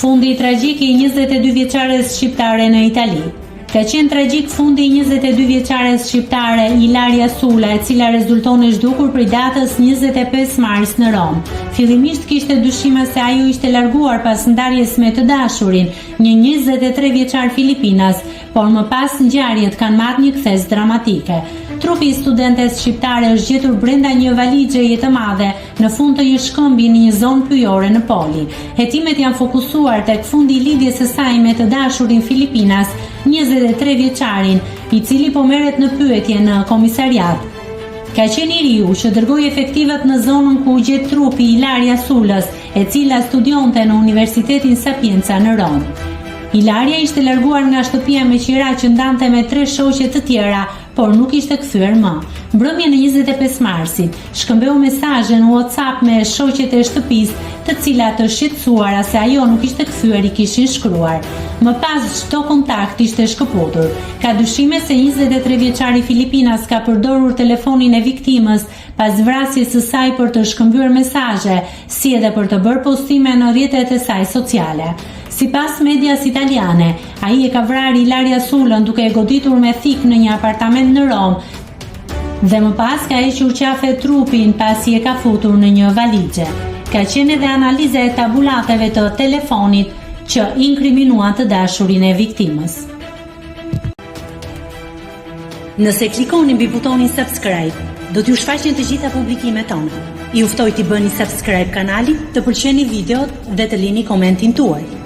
Fundi tragjik i 22 vjeçares shqiptare në Itali. Ka qenë tragjik fundi i 22 vjeçares shqiptare Ilaria Sula, e cila rezulton e zhdukur prej datës 25 mars në Rom. Fillimisht kishte dyshime se ajo ishte larguar pas ndarjes me të dashurin, një 23 vjeçar Filipinas, por më pas ngjarjet kanë marrë një kthes dramatike. Trupi i studentes shqiptare është gjetur brenda një valixheje të madhe në fund të një shkëmbie në një zonë pyjore në Poli. Hetimet janë fokusuar tek fundi i lidhjes së saj me të dashurin Filipinas, 23 vjeçarin, i cili po merret në pyetje në komisariat. Ka qenë i riu që dërgoi efektivat në zonën ku u gjet trupi i Ilaria Sulës, e cila studionte në Universitetin Sapienza në Rom. Ilaria ishte larguar nga shtëpia me qira që ndante me 3 shoqe të tjera, por nuk ishte kthyer më. Mbrëmjen e 25 marsit, shkëmbeu mesazhe në WhatsApp me shoqet e shtëpisë, të cilat të shqetësuara se ajo nuk ishte kthyer i kishin shkruar. Më pas çdo kontakt ishte shkëputur. Ka dyshime se 23 vjeçari Filipinas ka përdorur telefonin e viktimës pas vrasjes së saj për të shkëmbyer mesazhe, si edhe për të bërë postime në rrjetet e saj sociale. Sipas medias italiane, ai e ka vrarë Ilaria Sulën duke e goditur me thik në një apartament në Rom dhe më pas ka hequr qafe trupin pasi e ka futur në një valixhe. Ka qenë edhe analiza e tabulateve të telefonit që inkriminuan të dashurin e viktimës. Nëse klikoni mbi butonin subscribe, do t'ju shfaqen të gjitha publikimet tona. Ju ftoj t'i bëni subscribe kanalit, të pëlqeni videot dhe të lini komentin tuaj.